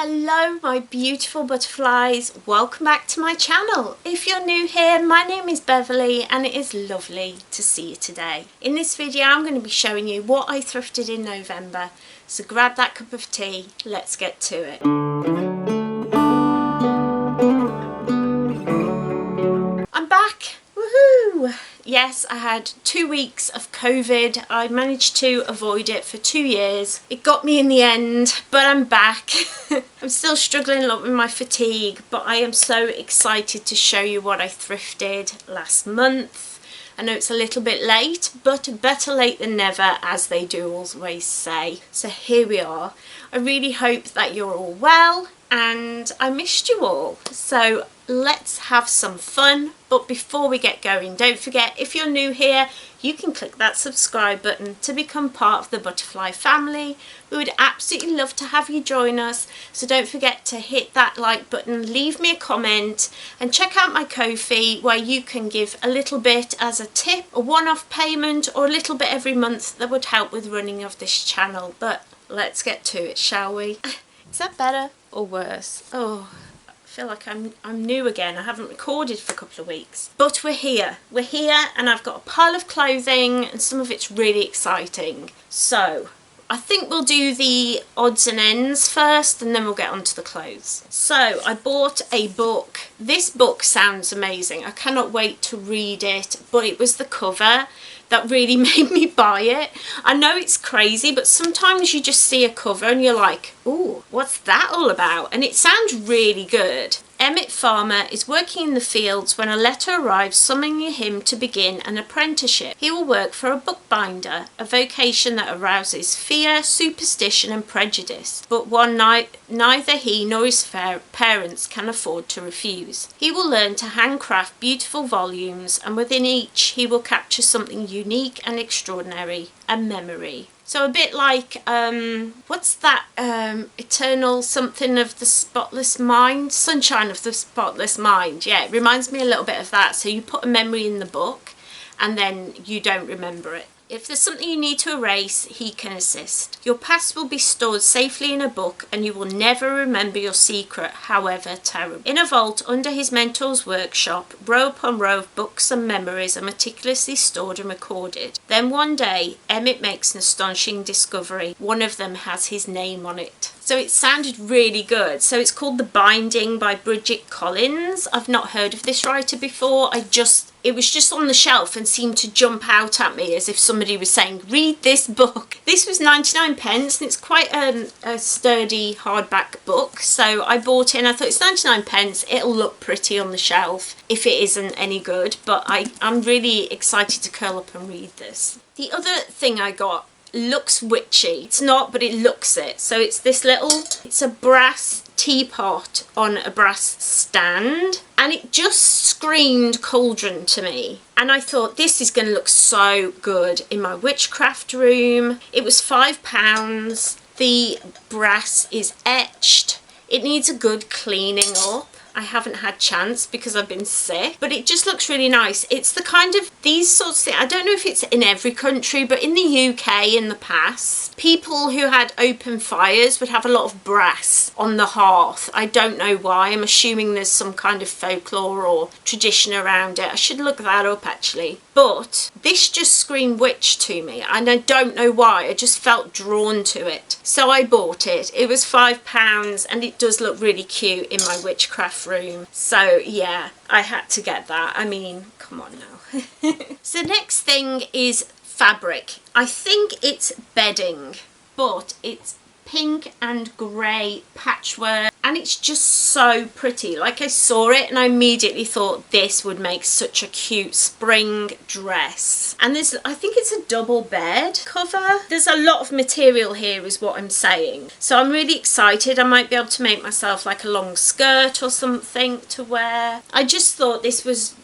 Hello my beautiful butterflies, welcome back to my channel. If you're new here, my name is Beverley and it is lovely to see you today. In this video I'm going to be showing you what I thrifted in November, so grab that cup of tea, let's get to it. I'm back! Woohoo! Yes, I had 2 weeks of COVID. I managed to avoid it for 2 years. It got me in the end, but I'm back. I'm still struggling a lot with my fatigue, but I am so excited to show you what I thrifted last month. I know it's a little bit late, but better late than never, as they do always say. So here we are. I really hope that you're all well, and I missed you all. So let's have some fun. But before we get going, don't forget, if you're new here, you can click that subscribe button to become part of the butterfly family. We would absolutely love to have you join us, so don't forget to hit that like button, leave me a comment, and check out my Ko-fi, where you can give a little bit as a tip, a one-off payment, or a little bit every month that would help with running of this channel. But let's get to it, shall we? Is that better or worse? Oh, I feel like I'm new again. I haven't recorded for a couple of weeks, but we're here and I've got a pile of clothing and some of it's really exciting. So I think we'll do the odds and ends first and then we'll get onto the clothes. So I bought a book. This book sounds amazing. I cannot wait to read it, but it was the cover that really made me buy it. I know it's crazy, but sometimes you just see a cover and you're like, ooh, what's that all about? And it sounds really good. Emmett Farmer is working in the fields when a letter arrives summoning him to begin an apprenticeship. He will work for a bookbinder, a vocation that arouses fear, superstition and prejudice, but one neither he nor his parents can afford to refuse. He will learn to handcraft beautiful volumes, and within each he will capture something unique and extraordinary, a memory. So a bit like, what's that, Eternal something of the Spotless Mind? Sunshine of the Spotless Mind. Yeah, it reminds me a little bit of that. So you put a memory in the book and then you don't remember it. If there's something you need to erase, he can assist. Your past will be stored safely in a book and you will never remember your secret, however terrible. In a vault under his mentor's workshop, row upon row of books and memories are meticulously stored and recorded. Then one day, Emmett makes an astonishing discovery. One of them has his name on it. So it sounded really good. So it's called The Binding by Bridget Collins. I've not heard of this writer before. It was just on the shelf and seemed to jump out at me as if somebody was saying, read this book. This was 99 pence and it's quite a sturdy hardback book. So I bought it and I thought, it's 99 pence. It'll look pretty on the shelf if it isn't any good. But I'm really excited to curl up and read this. The other thing I got looks witchy. It's not, but it looks it. So it's a brass teapot on a brass stand, and it just screamed cauldron to me, and I thought this is going to look so good in my witchcraft room. It was £5. The brass is etched. It needs a good cleaning up. I haven't had chance because I've been sick, but it just looks really nice. It's the kind of, these sorts of things, I don't know if it's in every country, but in the UK in the past, people who had open fires would have a lot of brass on the hearth. I don't know why. I'm assuming there's some kind of folklore or tradition around it. I should look that up actually. But this just screamed witch to me and I don't know why. I just felt drawn to it. So I bought it. It was £5 and it does look really cute in my witchcraft room. So yeah, I had to get that. I mean, come on now. So next thing is fabric. I think it's bedding, but it's pink and grey patchwork and it's just so pretty. Like, I saw it and I immediately thought this would make such a cute spring dress. And there's, I think it's a double bed cover. There's a lot of material here is what I'm saying. So I'm really excited. I might be able to make myself like a long skirt or something to wear. I just thought this was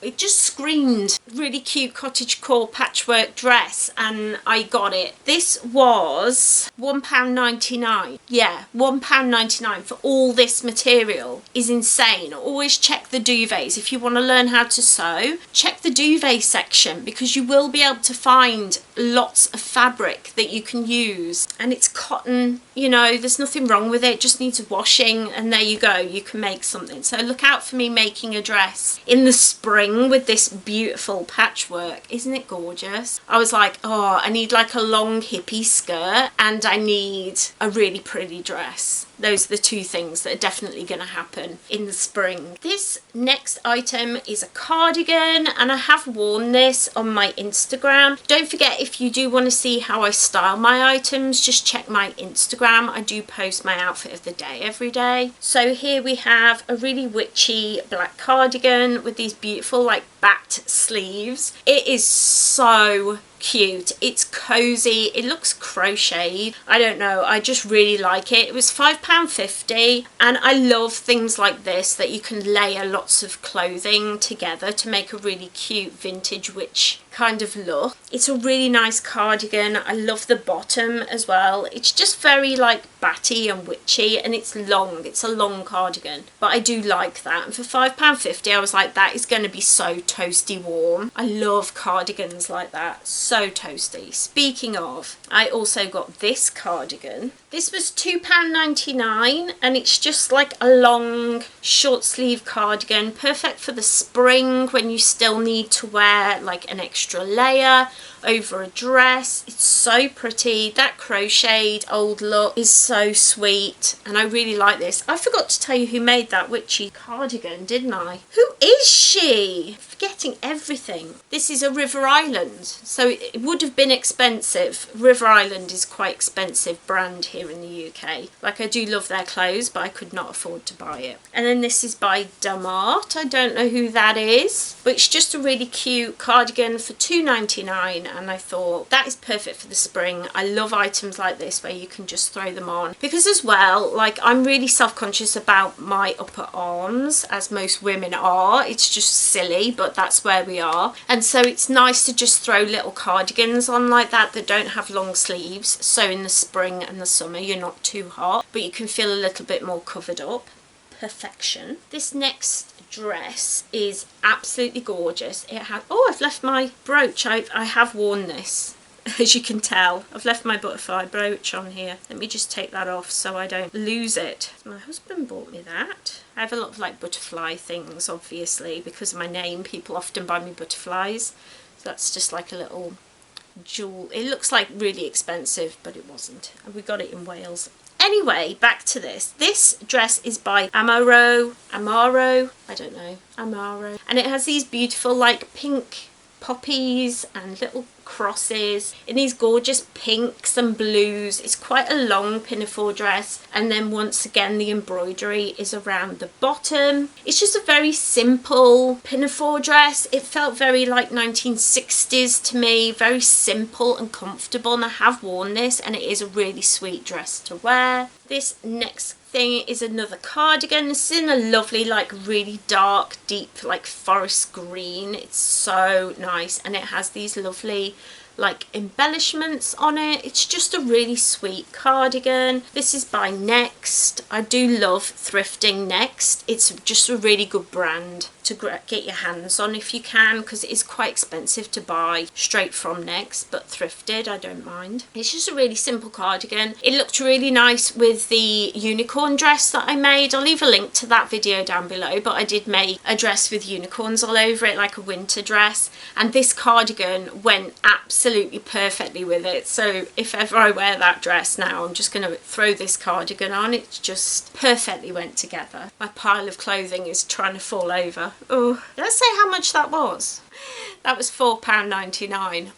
it just screamed really cute cottagecore patchwork dress and I got it. This was £1.99. Yeah, £1.99 for all this material is insane. Always check the duvets. If you want to learn how to sew, check the duvet section because you will be able to find lots of fabric that you can use, and it's cotton, you know, there's nothing wrong with it, it just needs washing, and there you go, you can make something. So look out for me making a dress in the spring with this beautiful patchwork. Isn't it gorgeous? I was like, oh, I need like a long hippie skirt and I need a really pretty dress. Those are the two things that are definitely going to happen in the spring. This next item is a cardigan, and I have worn this on my Instagram. Don't forget, if you do want to see how I style my items, just check my Instagram. I do post my outfit of the day every day. So here we have a really witchy black cardigan with these beautiful like backed sleeves. It is so cute. It's cozy. It looks crocheted. I don't know. I just really like it. It was £5.50, and I love things like this that you can layer lots of clothing together to make a really cute vintage witch kind of look. It's a really nice cardigan. I love the bottom as well. It's just very like batty and witchy, and it's long. It's a long cardigan, but I do like that. And for £5.50, I was like, that is going to be so toasty warm. I love cardigans like that. So toasty. Speaking of, I also got this cardigan. This was £2.99, and it's just like a long short sleeve cardigan, perfect for the spring when you still need to wear like an extra layer over a dress. It's so pretty. That crocheted old look is so sweet, and I really like this. I forgot to tell you who made that witchy cardigan, didn't I? Who is she? Forgetting everything. This is a River Island, so it would have been expensive. River Island is quite expensive brand here in the UK. Like, I do love their clothes, but I could not afford to buy it. And then this is by Dumart. I don't know who that is, but it's just a really cute cardigan for £2.99, and I thought that is perfect for the spring. I love items like this where you can just throw them on, because as well, like, I'm really self-conscious about my upper arms, as most women are. It's just silly, but that's where we are. And so it's nice to just throw little cardigans on like that don't have long sleeves, so in the spring and the summer you're not too hot, but you can feel a little bit more covered up. Perfection. This next dress is absolutely gorgeous. It has, oh, I've left my brooch. I have worn this. As you can tell, I've left my butterfly brooch on here. Let me just take that off so I don't lose it. My husband bought me that. I have a lot of like butterfly things, obviously, because of my name. People often buy me butterflies. So that's just like a little jewel. It looks like really expensive, but it wasn't. And we got it in Wales. Anyway, back to this. This dress is by Amaro, I don't know, Amaro. And it has these beautiful like pink poppies and little crosses in these gorgeous pinks and blues. It's quite a long pinafore dress, and then once again the embroidery is around the bottom. It's just a very simple pinafore dress. It felt very like 1960s to me, very simple and comfortable, and I have worn this and it is a really sweet dress to wear. This next thing is another cardigan. This is in a lovely like really dark deep like forest green. It's so nice, and it has these lovely like embellishments on it. It's just a really sweet cardigan. This is by Next. I do love thrifting Next. It's just a really good brand to get your hands on if you can, because it is quite expensive to buy straight from Next, but thrifted I don't mind. It's just a really simple cardigan. It looked really nice with the unicorn dress that I made. I'll leave a link to that video down below, but I did make a dress with unicorns all over it, like a winter dress, and this cardigan went absolutely perfectly with it. So if ever I wear that dress now, I'm just going to throw this cardigan on. It just perfectly went together. My pile of clothing is trying to fall over. Oh, did I say how much that was? That was £4.99.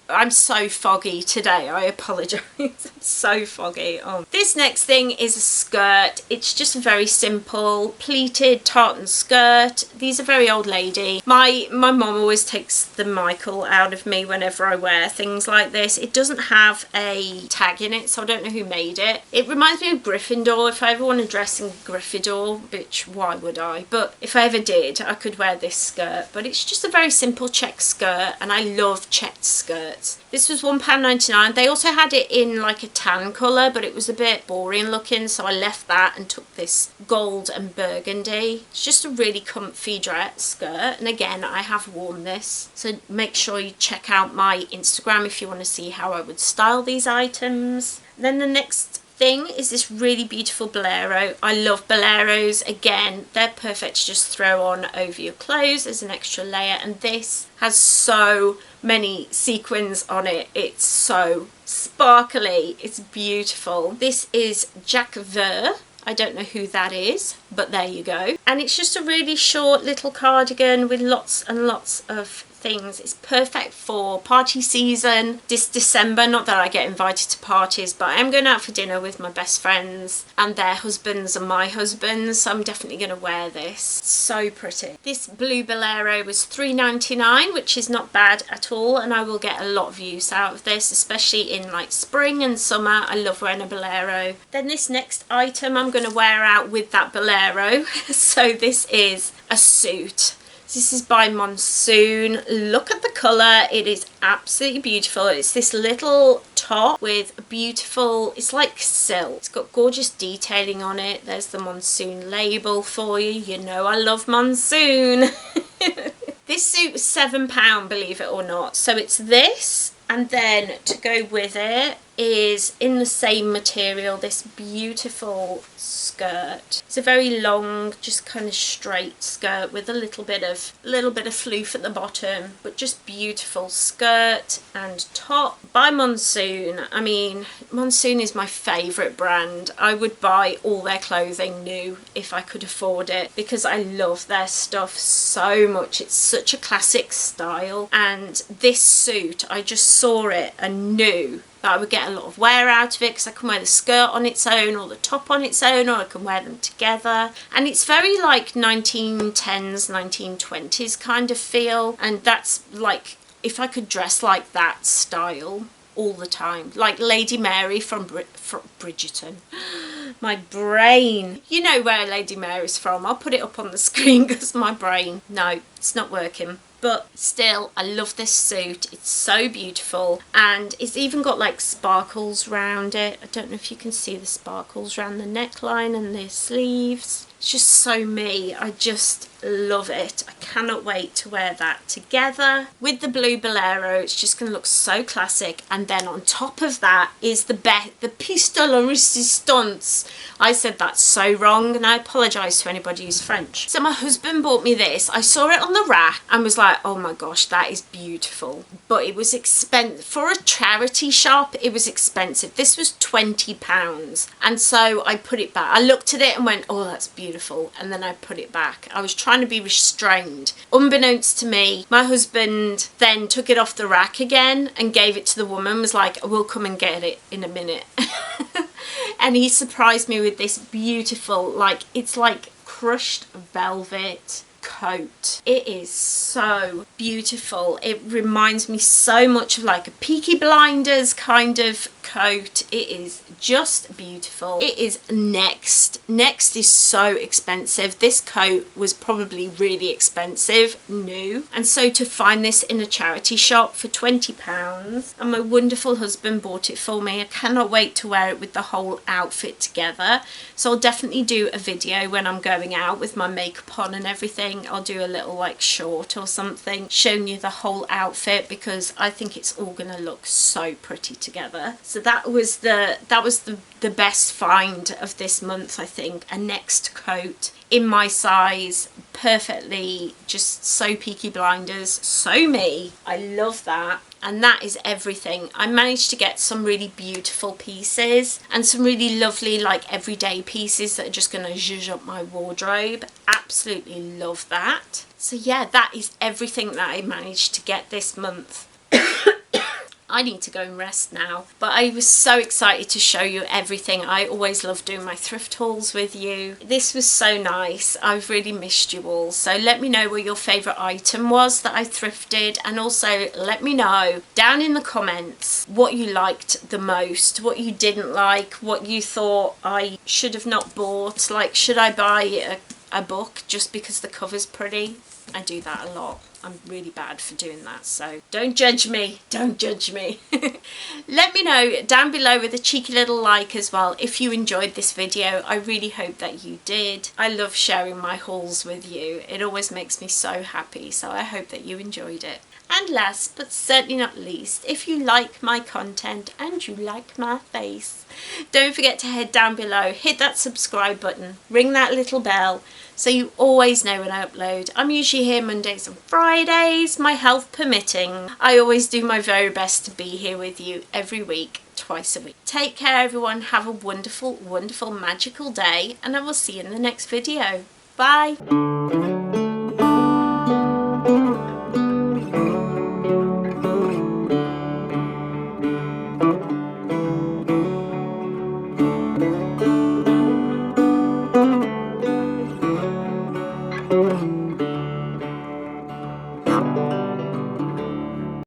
I'm so foggy today, I apologise. I'm so foggy. Oh. This next thing is a skirt. It's just a very simple pleated tartan skirt. These are very old lady. My mum always takes the Michael out of me whenever I wear things like this. It doesn't have a tag in it, so I don't know who made it. It reminds me of Gryffindor. If I ever want to dress in Gryffindor, which why would I? But if I ever did, I could wear this skirt. But it's just a very simple check skirt, and I love checked skirts. skirts. This was £1.99. They also had it in like a tan colour, but it was a bit boring looking, so I left that and took this gold and burgundy. It's just a really comfy dress skirt, and again, I have worn this, so make sure you check out my Instagram if you want to see how I would style these items. Then the next thing is this really beautiful bolero. I love boleros. Again, they're perfect to just throw on over your clothes as an extra layer, and this has so many sequins on it. It's so sparkly. It's beautiful. This is Jack Ver. I don't know who that is, but there you go. And it's just a really short little cardigan with lots and lots of things. It's perfect for party season this December. Not that I get invited to parties, but I am going out for dinner with my best friends, and their husbands and my husbands, so I'm definitely going to wear this. So pretty. This blue bolero was £3.99, which is not bad at all, and I will get a lot of use out of this, especially in like spring and summer. I love wearing a bolero. Then this next item I'm going to wear out with that bolero. So this is a suit. This is by Monsoon. Look at the colour. It is absolutely beautiful. It's this little top with a beautiful, it's like silk. It's got gorgeous detailing on it. There's the Monsoon label for you. You know I love Monsoon. This suit was £7, believe it or not. So it's this, and then to go with it is in the same material this beautiful skirt. It's a very long, just kind of straight skirt with a little bit of floof at the bottom, but just beautiful skirt and top by Monsoon. I mean, Monsoon is my favourite brand. I would buy all their clothing new if I could afford it, because I love their stuff so much. It's such a classic style, and this suit, I just saw it and knew that I would get a lot of wear out of it, because I can wear the skirt on its own or the top on its own, or I can wear them together. And it's very like 1910s, 1920s kind of feel, and that's like, if I could dress like that style all the time, like Lady Mary from Bridgerton. My brain. You know where Lady Mary's from. I'll put it up on the screen because my brain, no, it's not working. But still, I love this suit. It's so beautiful, and it's even got like sparkles around it. I don't know if you can see the sparkles around the neckline and the sleeves. It's just so me. I just love it. I cannot wait to wear that together with the blue bolero. It's just going to look so classic. And then on top of that is the pièce de la résistance. I said that so wrong, and I apologise to anybody who's French. So my husband bought me this. I saw it on the rack and was like, oh my gosh, that is beautiful. But it was expensive. For a charity shop, it was expensive. This was £20. And so I put it back. I looked at it and went, oh, that's beautiful. And then I put it back. I was trying to be restrained. Unbeknownst to me, my husband then took it off the rack again and gave it to the woman, was like, we'll come and get it in a minute. And he surprised me with this beautiful, like, it's like crushed velvet coat. It is so beautiful. It reminds me so much of like a Peaky Blinders kind of coat. It is just beautiful. It is Next. Next is so expensive. This coat was probably really expensive, new. And so to find this in a charity shop for £20, and my wonderful husband bought it for me. I cannot wait to wear it with the whole outfit together. So I'll definitely do a video when I'm going out with my makeup on and everything. I'll do a little like short or something showing you the whole outfit, because I think it's all gonna look so pretty together. So that was the best find of this month, I think. A Next coat in my size, perfectly, just so Peaky Blinders, so me. I love that. And that is everything. I managed to get some really beautiful pieces and some really lovely like everyday pieces that are just going to zhuzh up my wardrobe. Absolutely love that. So yeah, that is everything that I managed to get this month. I need to go and rest now, but I was so excited to show you everything. I always love doing my thrift hauls with you. This was so nice. I've really missed you all. So let me know what your favourite item was that I thrifted, and also let me know down in the comments what you liked the most, what you didn't like, what you thought I should have not bought. Like, should I buy a book just because the cover's pretty? I do that a lot. I'm really bad for doing that, so don't judge me, don't judge me. Let me know down below with a cheeky little like as well if you enjoyed this video. I really hope that you did. I love sharing my hauls with you. It always makes me so happy, so I hope that you enjoyed it. And last but certainly not least, if you like my content and you like my face, don't forget to head down below, hit that subscribe button, ring that little bell so you always know when I upload. I'm usually here Mondays and Fridays, my health permitting. I always do my very best to be here with you every week, twice a week. Take care everyone, have a wonderful, wonderful, magical day, and I will see you in the next video. Bye!